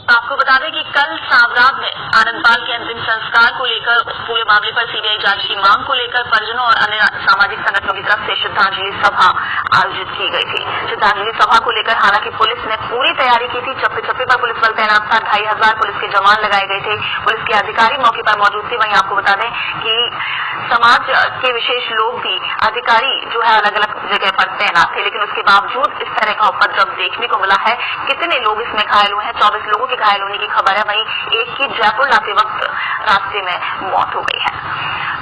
आपको बता दें कि कल सावराब में आनंदपाल के अंतिम संस्कार को लेकर पूरे मामले पर सीबीआई जांच की मांग को लेकर परिजनों और अन्य सामाजिक संगठनों की तरफ से श्रद्धांजलि सभा आयोजित की गई थी। श्रद्धांजलि सभा को लेकर हालांकि पुलिस ने पूरी तैयारी की थी। चप्पे चप्पे पर पुलिस बल तैनात था। 2500 पुलिस के जवान लगाए गए थे। पुलिस के अधिकारी मौके पर मौजूद थे। वहीं आपको बता दें कि समाज के विशेष लोग भी अधिकारी जो है अलग अलग जगह पर तैनात थे, लेकिन उसके बावजूद इस तरह का उपद्रव देखने को मिला है। कितने लोग इसमें घायल हुए हैं? 24 लोगों के घायल होने की खबर है। वहीं एक की जयपुर लाते वक्त रास्ते में मौत हो गई है।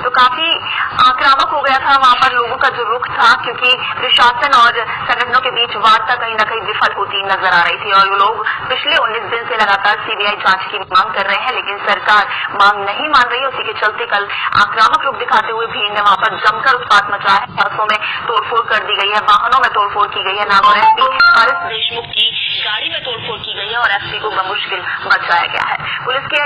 तो काफी आक्रामक हो गया था वहां पर लोगों का जो रुख था, क्योंकि प्रशासन और संगठनों के बीच वार्ता कहीं न कहीं विफल होती नजर आ रही थी और लोग पिछले 19 दिन से लगातार सीबीआई जांच की मांग कर रहे हैं, लेकिन सरकार मांग नहीं मान रही है। उसी के चलते कल आक्रामक रूप दिखाते हुए भीड़ ने वहां पर जमकर उत्पात मचाया है। बसों में तोड़फोड़ कर दी गई है, वाहनों में तोड़फोड़ की गई है। नागौर एसपी पारस देशमुख की गाड़ी में तोड़फोड़ की गई है और एसपी को बमुश्किल बचाया गया है। पुलिस के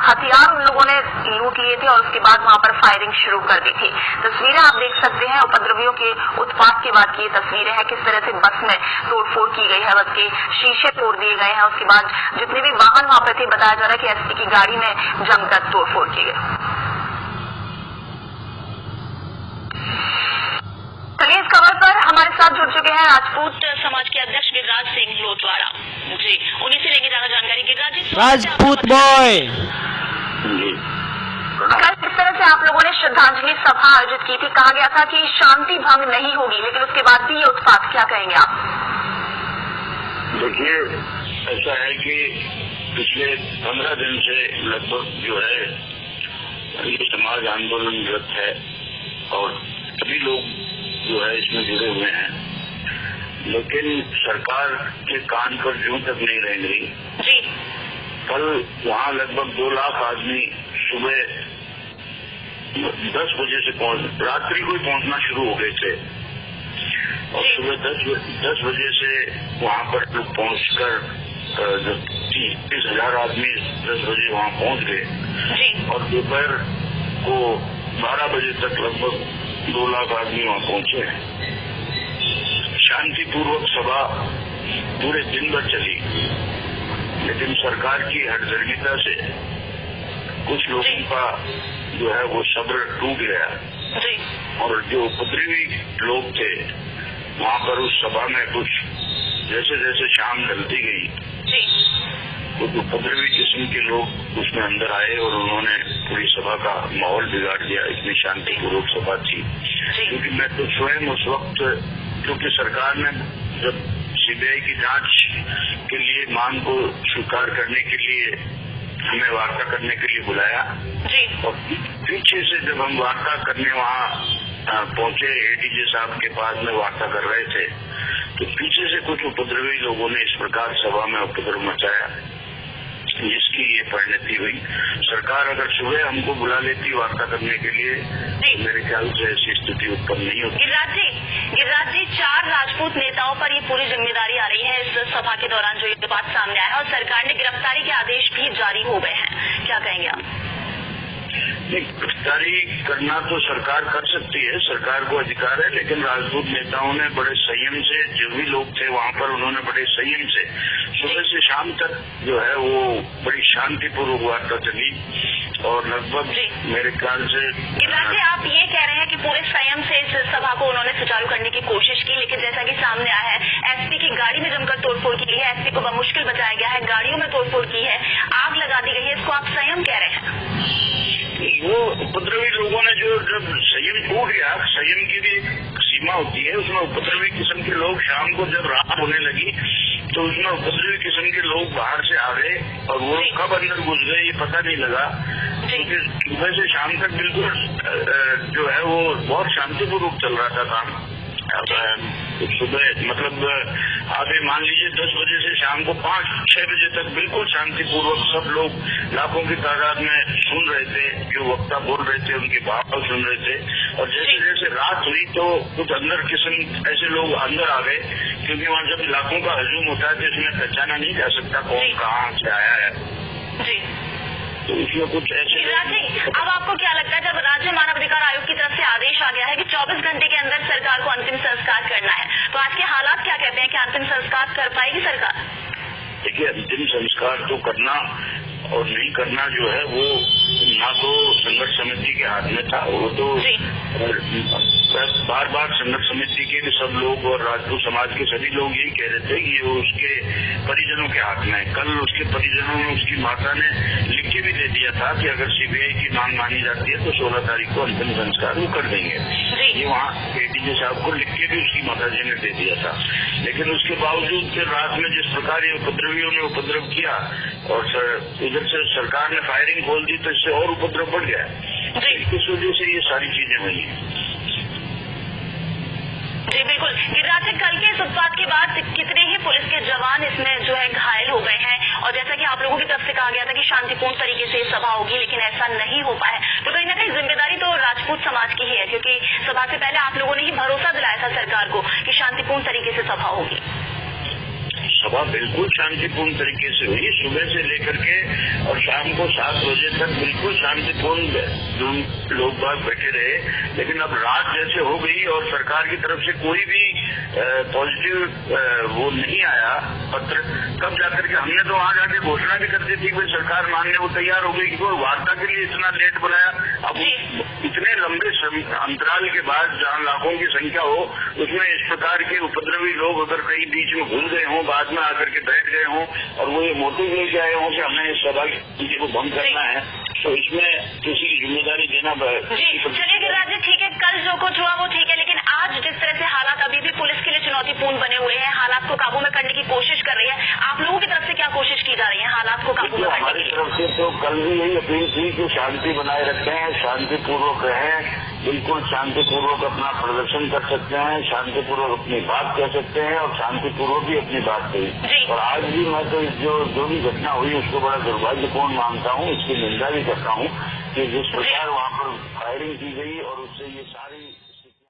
हथियार उन लोगों ने लूट लिए थे और उसके बाद वहां पर फायरिंग शुरू कर दी थी। तस्वीरें आप देख सकते हैं उपद्रवियों के उत्पात के बाद की ये तस्वीरें हैं, किस तरह से बस में तोड़फोड़ की गई है। बस के शीशे तोड़ दिए गए हैं। उसके बाद जितने भी वाहन वहां पर थे, बताया जा रहा है कि एसपी की गाड़ी में जमकर तोड़फोड़ की गई। चलिए इस खबर पर हमारे साथ जुड़ चुके हैं राजपूत समाज के अध्यक्ष गिरिराज सिंह लोटवाड़ा जी, उन्हीं से लेंगे ज्यादा जानकारी। गिरिराज जी, राजपूत बॉय, कल इस तरह से आप लोगों ने श्रद्धांजलि सभा आयोजित की थी। कहा गया था कि शांति भंग नहीं होगी, लेकिन उसके बाद भी ये उत्पात, क्या कहेंगे आप? देखिए, ऐसा है कि पिछले 15 दिन से लगभग जो है ये समाज आंदोलनरत है और सभी लोग जो है इसमें जुड़े हुए हैं, लेकिन सरकार के कान पर जूं तक नहीं रह गई। कल वहाँ लगभग 2 लाख आदमी सुबह 10 बजे से रात्रि को ही पहुंचना शुरू हो गए थे और सुबह 10 बजे से वहाँ पर लोग पहुंचकर 30,000 आदमी 10 बजे वहाँ पहुंच गए और दोपहर को 12 बजे तक लगभग 2 लाख आदमी वहाँ पहुंचे हैं। शांतिपूर्वक सभा पूरे दिन भर चली, लेकिन सरकार की हठधर्मिता से कुछ लोगों का जो है वो सब्र टूट गया और जो उपद्रवी लोग थे वहाँ पर उस सभा में कुछ जैसे जैसे शाम ढलती गई कुछ उपद्रवी किस्म के लोग उसमें अंदर आए और उन्होंने पूरी सभा का माहौल बिगाड़ दिया। इतनी शांतिपूर्वक सभा थी, क्योंकि मैं तो स्वयं उस वक्त, क्योंकि सरकार ने जब सीबीआई की जांच के लिए मांग को स्वीकार करने के लिए हमें वार्ता करने के लिए बुलाया और पीछे से जब हम वार्ता करने वहाँ पहुंचे, एडीजे साहब के पास में वार्ता कर रहे थे, तो पीछे से कुछ उपद्रवी लोगों ने इस प्रकार सभा में उपद्रव मचाया, जिसकी ये परिणति हुई। सरकार अगर सुबह हमको बुला लेती वार्ता करने के लिए, तो मेरे ख्याल से ऐसी स्थिति उत्पन्न नहीं होती। गिरिराज जी, 4 राजपूत नेताओं पर ये पूरी जिम्मेदारी आ रही है इस सभा के दौरान जो ये बात सामने आया है, और सरकार ने गिरफ्तारी के आदेश भी जारी हो गए हैं, क्या कहेंगे आप? गिरफ्तारी करना तो सरकार कर सकती है, सरकार को अधिकार है, लेकिन राजपूत नेताओं ने बड़े संयम से, जो भी लोग थे वहाँ पर, उन्होंने बड़े संयम से सुबह से शाम तक जो है वो बड़ी शांतिपूर्वक वार्ता चली और लगभग मेरे ख्याल से। गिरिराज जी, आप ये कह रहे हैं कि पूरे संयम से इस सभा को उन्होंने सुचारू करने की कोशिश की, लेकिन जैसा कि सामने आया है, एसपी की गाड़ी में जमकर तोड़फोड़ की गई है, एसपी को बमुश्किल बचाया गया है, गाड़ियों में तोड़फोड़ की है, आग लगा दी गई है, इसको आप संयम कह रहे हैं? वो उपद्रवी लोगों ने जो जब संयम टूट गया, संयम की भी एक सीमा होती है, उसमें उपद्रवी किस्म के लोग शाम को जब रात होने लगी तो उसमें उपद्रवी किस्म के लोग बाहर से आ गए और वो कब अंदर घुस गए ये पता नहीं लगा, क्योंकि सुबह से शाम तक बिल्कुल जो है वो बहुत शांतिपूर्वक चल रहा था काम। सुबह मतलब आगे मान लीजिए 10 बजे से शाम को 5-6 बजे तक बिल्कुल शांतिपूर्वक सब लोग लाखों की तादाद में सुन रहे थे, जो वक्ता बोल रहे थे उनके भाव सुन रहे थे। और जैसे जैसे रात हुई तो कुछ अंदर किस्म ऐसे लोग अंदर आ गए, क्योंकि वहाँ जब लाखों का हजूम होता है तो इसमें पहचाना नहीं जा सकता कौन कहाँ से आया है, तो इसमें कुछ ऐसे। अब आपको क्या लगता है, जब राज्य मानवाधिकार आयोग की तरफ से आदेश आ गया है कि 24 घंटे के अंदर सरकार को अंतिम संस्कार करना है, तो आज के हालात क्या कहते हैं कि अंतिम संस्कार कर पाएगी सरकार? देखिए, अंतिम संस्कार तो करना और नहीं करना जो है वो ना तो संघर्ष समिति के हाथ में था, वो तो बार बार संघर्ष समिति के भी सब लोग और राजपूत समाज के सभी लोग यही कह रहे थे कि ये उसके परिजनों के हाथ में है। कल उसके परिजनों ने, उसकी माता ने लिख के भी दे दिया था कि अगर सीबीआई की मांग मानी जाती है तो 16 तारीख को अंतिम संस्कार वो कर देंगे। ये वहाँ एडीजी साहब को लिख के भी उसकी माता जी ने दे दिया था। लेकिन उसके बावजूद फिर रात में जिस प्रकार ये उपद्रवियों ने उपद्रव किया और इधर से सरकार ने फायरिंग खोल दी तो इससे और उपद्रव बढ़ गया। इस वजह से ये सारी चीजें हुई। जी बिल्कुल गिरिराज जी, कल के इस उत्पात के बाद कितने ही पुलिस के जवान इसमें जो है घायल हो गए हैं और जैसा कि आप लोगों की तरफ से कहा गया था कि शांतिपूर्ण तरीके से सभा होगी, लेकिन ऐसा नहीं हो पाया। तो कहीं ना कहीं जिम्मेदारी तो राजपूत समाज की ही है, क्योंकि सभा से पहले आप लोगों ने ही भरोसा दिलाया था सरकार को कि शांतिपूर्ण तरीके से सभा होगी। सभा बिल्कुल शांतिपूर्ण तरीके से हुई, सुबह से लेकर के और शाम को 7 बजे तक बिल्कुल शांतिपूर्ण लोग बाग बैठे रहे। लेकिन अब रात जैसे हो गई और सरकार की तरफ से कोई भी पॉजिटिव वो नहीं आया पत्र, तब जाकर के हमने तो वहां जाके घोषणा भी कर दी थी कि सरकार मानने को तैयार हो गई, क्योंकि वार्ता के लिए इतना लेट बनाया। अब इतने लंबे अंतराल के बाद जहाँ लाखों की संख्या हो, उसमें इस प्रकार के उपद्रवी लोग अगर कहीं बीच में भूल गए हों, बाद में आकर के बैठ गए हों और वो ये मोटिव लेके आए हों कि हमें इस सभा को भंग करना है, तो इसमें किसी की जिम्मेदारी देना। चलिए गिरिराज जी, ठीक है, कल जो कुछ हुआ वो ठीक है, लेकिन आज जिस तरह से हालात अभी भी पुलिस के लिए चुनौतीपूर्ण बने हुए हैं, हालात को काबू में करने की कोशिश कर रही है, आप लोगों की तरफ से क्या कोशिश की जा रही है हालात को काबू में करने की? हमारी तरफ से तो कल भी यही अपील थी कि शांति बनाए रखें, शांतिपूर्वक रहें, बिल्कुल शांतिपूर्वक अपना प्रदर्शन कर सकते हैं, शांतिपूर्वक अपनी बात कह सकते हैं और शांतिपूर्वक भी अपनी बात कही। और आज भी मैं तो जो भी घटना हुई उसको बड़ा दुर्भाग्यपूर्ण मानता हूँ, इसकी निंदा भी करता हूँ कि जिस प्रकार वहाँ पर फायरिंग की गई और उससे ये सारी